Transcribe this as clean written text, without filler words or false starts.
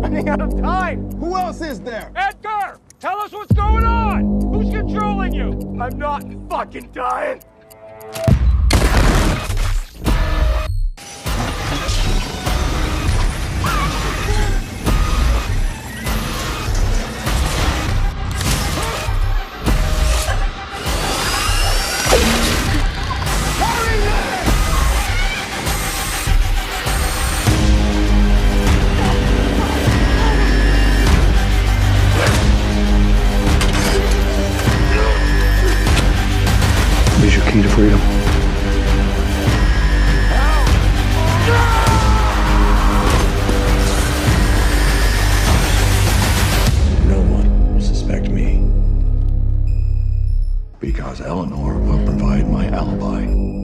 running out of time. Who else is there? Edgar, tell us what's going on. Who's controlling you? I'm not fucking dying. Here's your key to freedom. No one will suspect me. Because Eleanor will provide my alibi.